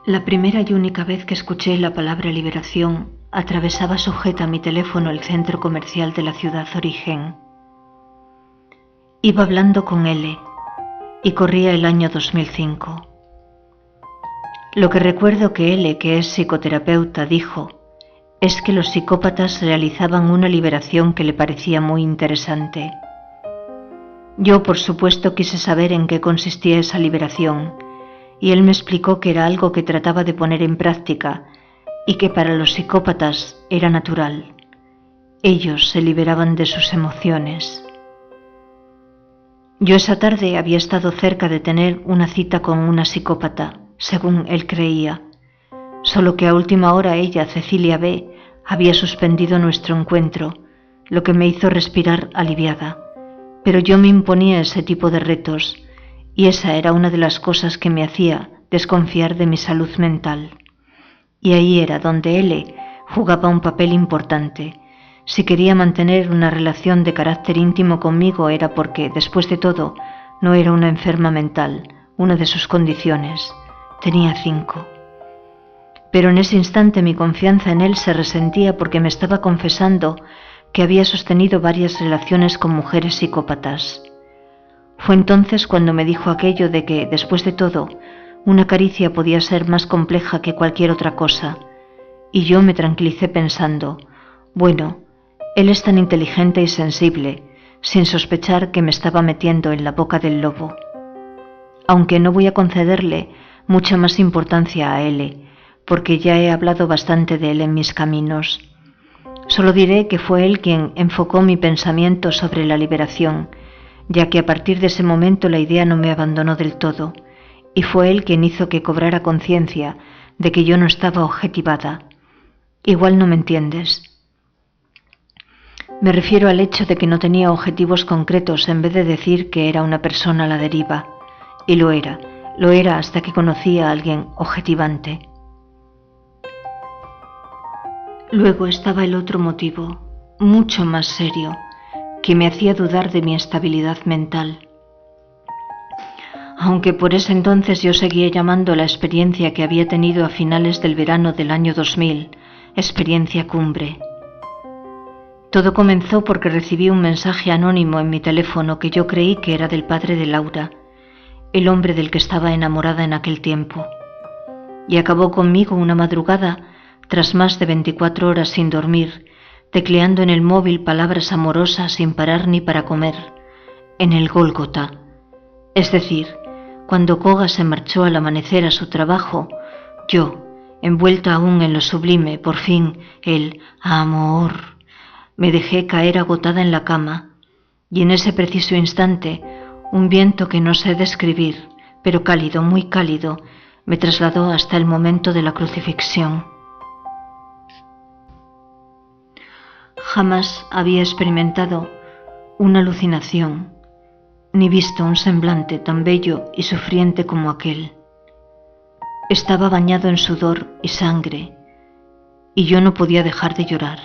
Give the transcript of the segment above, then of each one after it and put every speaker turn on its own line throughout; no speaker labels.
La primera y única vez que escuché la palabra liberación, atravesaba sujeta a mi teléfono el centro comercial de la ciudad origen. Iba hablando con L y corría el año 2005. Lo que recuerdo que L, que es psicoterapeuta, dijo es que los psicópatas realizaban una liberación que le parecía muy interesante. Yo, por supuesto, quise saber en qué consistía esa liberación, y él me explicó que era algo que trataba de poner en práctica y que para los psicópatas era natural. Ellos se liberaban de sus emociones. Yo esa tarde había estado cerca de tener una cita con una psicópata, según él creía, solo que a última hora ella, Cecilia B., había suspendido nuestro encuentro, lo que me hizo respirar aliviada. Pero yo me imponía ese tipo de retos, y esa era una de las cosas que me hacía desconfiar de mi salud mental. Y ahí era donde L jugaba un papel importante. Si quería mantener una relación de carácter íntimo conmigo era porque, después de todo, no era una enferma mental, una de sus condiciones. Tenía 5. Pero en ese instante mi confianza en él se resentía porque me estaba confesando que había sostenido varias relaciones con mujeres psicópatas. Fue entonces cuando me dijo aquello de que, después de todo, una caricia podía ser más compleja que cualquier otra cosa, y yo me tranquilicé pensando, bueno, él es tan inteligente y sensible, sin sospechar que me estaba metiendo en la boca del lobo. Aunque no voy a concederle mucha más importancia a L, porque ya he hablado bastante de él en mis caminos. Solo diré que fue él quien enfocó mi pensamiento sobre la liberación, ya que a partir de ese momento la idea no me abandonó del todo, y fue él quien hizo que cobrara conciencia de que yo no estaba objetivada. Igual no me entiendes. Me refiero al hecho de que no tenía objetivos concretos en vez de decir que era una persona a la deriva, y lo era hasta que conocí a alguien objetivante. Luego estaba el otro motivo, mucho más serio, que me hacía dudar de mi estabilidad mental. Aunque por ese entonces yo seguía llamando la experiencia que había tenido a finales del verano del año 2000, experiencia cumbre. Todo comenzó porque recibí un mensaje anónimo en mi teléfono que yo creí que era del padre de Laura, el hombre del que estaba enamorada en aquel tiempo. Y acabó conmigo una madrugada, tras más de 24 horas sin dormir, tecleando en el móvil palabras amorosas sin parar ni para comer, en el Gólgota. Es decir, cuando Koga se marchó al amanecer a su trabajo, yo, envuelta aún en lo sublime, por fin, el amor, me dejé caer agotada en la cama, y en ese preciso instante, un viento que no sé describir, pero cálido, muy cálido, me trasladó hasta el momento de la crucifixión. Jamás había experimentado una alucinación, ni visto un semblante tan bello y sufriente como aquel. Estaba bañado en sudor y sangre, y yo no podía dejar de llorar.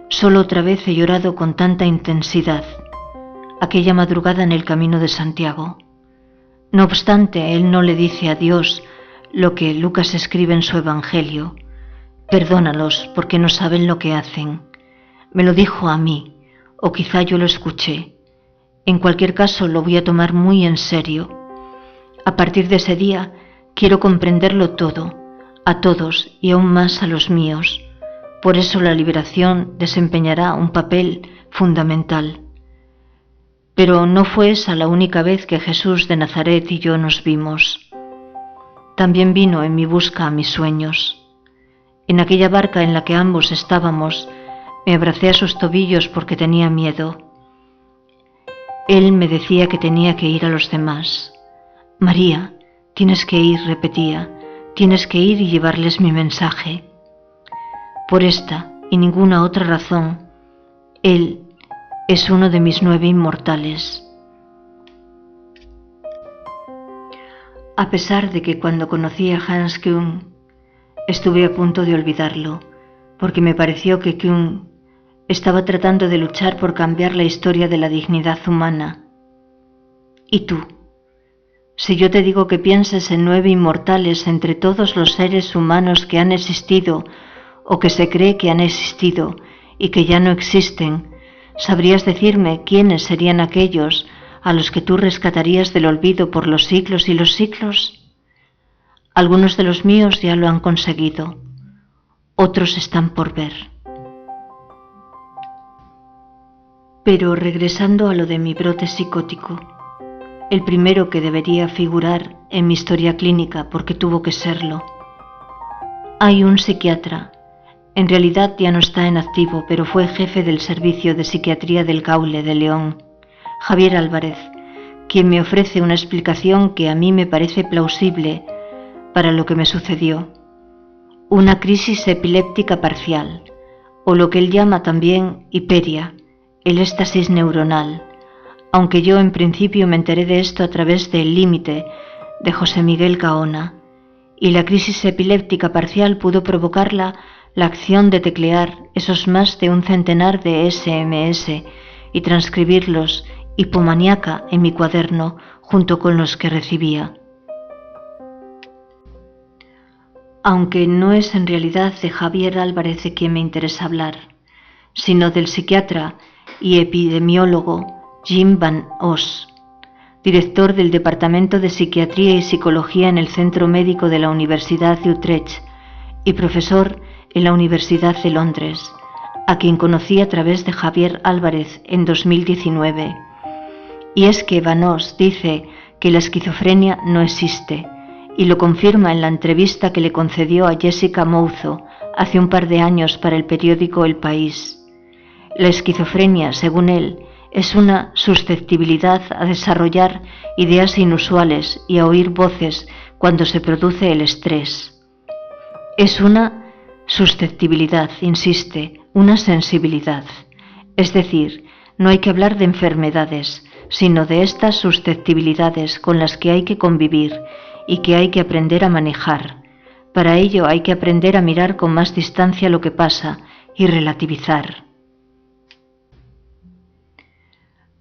Solo otra vez he llorado con tanta intensidad, aquella madrugada en el camino de Santiago. No obstante, él no le dice a Dios lo que Lucas escribe en su Evangelio: perdónalos porque no saben lo que hacen. Me lo dijo a mí, o quizá yo lo escuché. En cualquier caso, lo voy a tomar muy en serio. A partir de ese día, quiero comprenderlo todo, a todos y aún más a los míos. Por eso la liberación desempeñará un papel fundamental. Pero no fue esa la única vez que Jesús de Nazaret y yo nos vimos. También vino en mi busca a mis sueños. En aquella barca en la que ambos estábamos, me abracé a sus tobillos porque tenía miedo. Él me decía que tenía que ir a los demás. María, tienes que ir, repetía, tienes que ir y llevarles mi mensaje. Por esta y ninguna otra razón, Él es uno de mis 9 inmortales. A pesar de que cuando conocí a Hans Küng, estuve a punto de olvidarlo, porque me pareció que Küng estaba tratando de luchar por cambiar la historia de la dignidad humana. ¿Y tú? Si yo te digo que pienses en 9 inmortales entre todos los seres humanos que han existido o que se cree que han existido y que ya no existen, ¿sabrías decirme quiénes serían aquellos a los que tú rescatarías del olvido por los siglos y los siglos? Algunos de los míos ya lo han conseguido, otros están por ver. Pero regresando a lo de mi brote psicótico, el primero que debería figurar en mi historia clínica porque tuvo que serlo. Hay un psiquiatra, en realidad ya no está en activo, pero fue jefe del servicio de psiquiatría del Gaule de León, Javier Álvarez, quien me ofrece una explicación que a mí me parece plausible para lo que me sucedió. Una crisis epiléptica parcial, o lo que él llama también hiperia, el éxtasis neuronal, aunque yo en principio me enteré de esto a través de El límite, de José Miguel Gaona, y la crisis epiléptica parcial pudo provocarla la acción de teclear esos más de 100 de SMS y transcribirlos hipomaníaca en mi cuaderno junto con los que recibía. Aunque no es en realidad de Javier Álvarez de quien me interesa hablar, sino del psiquiatra y epidemiólogo Jim Van Os, director del Departamento de Psiquiatría y Psicología en el Centro Médico de la Universidad de Utrecht y profesor en la Universidad de Londres, a quien conocí a través de Javier Álvarez en 2019. Y es que Van Os dice que la esquizofrenia no existe, y lo confirma en la entrevista que le concedió a Jessica Mouzo hace un par de años para el periódico El País. La esquizofrenia, según él, es una susceptibilidad a desarrollar ideas inusuales y a oír voces cuando se produce el estrés. Es una susceptibilidad, insiste, una sensibilidad. Es decir, no hay que hablar de enfermedades, sino de estas susceptibilidades con las que hay que convivir y que hay que aprender a manejar. Para ello hay que aprender a mirar con más distancia lo que pasa y relativizar.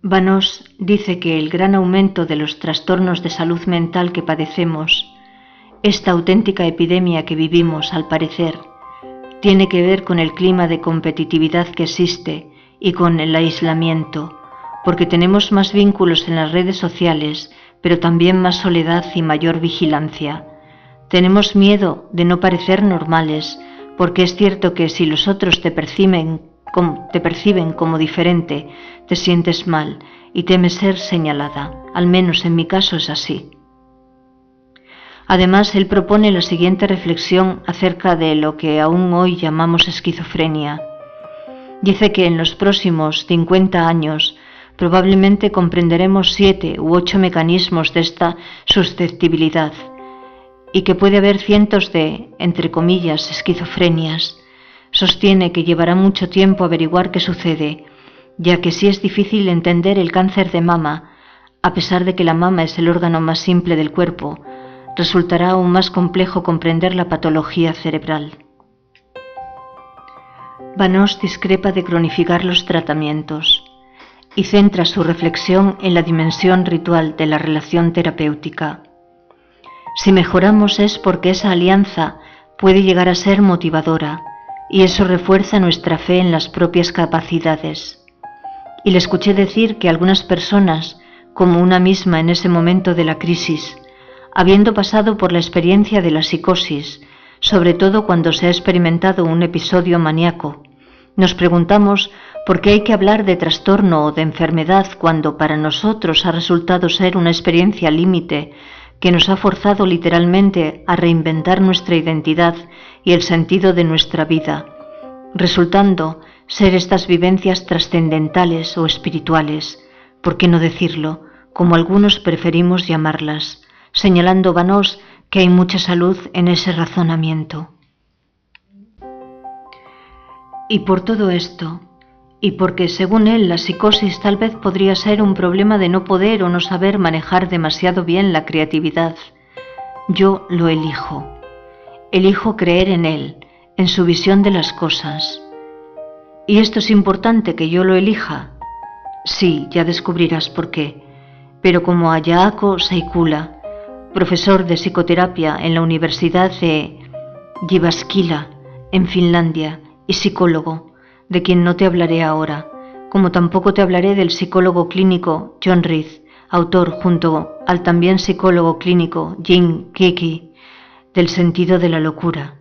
Van Os dice que el gran aumento de los trastornos de salud mental que padecemos, esta auténtica epidemia que vivimos, al parecer, tiene que ver con el clima de competitividad que existe y con el aislamiento, porque tenemos más vínculos en las redes sociales, pero también más soledad y mayor vigilancia. Tenemos miedo de no parecer normales, porque es cierto que si los otros te perciben como diferente, te sientes mal y temes ser señalada. Al menos en mi caso es así. Además, él propone la siguiente reflexión acerca de lo que aún hoy llamamos esquizofrenia. Dice que en los próximos 50 años probablemente comprenderemos 7 u 8 mecanismos de esta susceptibilidad y que puede haber cientos de, entre comillas, esquizofrenias. Sostiene que llevará mucho tiempo averiguar qué sucede, ya que sí es difícil entender el cáncer de mama, a pesar de que la mama es el órgano más simple del cuerpo, resultará aún más complejo comprender la patología cerebral. Van Os discrepa de cronificar los tratamientos y centra su reflexión en la dimensión ritual de la relación terapéutica. Si mejoramos es porque esa alianza puede llegar a ser motivadora, y eso refuerza nuestra fe en las propias capacidades. Y le escuché decir que algunas personas, como una misma en ese momento de la crisis, habiendo pasado por la experiencia de la psicosis, sobre todo cuando se ha experimentado un episodio maníaco, nos preguntamos por qué hay que hablar de trastorno o de enfermedad cuando para nosotros ha resultado ser una experiencia límite que nos ha forzado literalmente a reinventar nuestra identidad y el sentido de nuestra vida, resultando ser estas vivencias trascendentales o espirituales, por qué no decirlo, como algunos preferimos llamarlas, señalando Van Os que hay mucha salud en ese razonamiento. Y por todo esto, y porque según él la psicosis tal vez podría ser un problema de no poder o no saber manejar demasiado bien la creatividad, yo lo elijo. Elijo creer en él, en su visión de las cosas. ¿Y esto es importante que yo lo elija? Sí, ya descubrirás por qué. Pero como a Jaakko Seikkula, profesor de psicoterapia en la Universidad de Jyväskylä, en Finlandia, y psicólogo, de quien no te hablaré ahora, como tampoco te hablaré del psicólogo clínico John Reed, autor junto al también psicólogo clínico Jim Kiki, del sentido de la locura.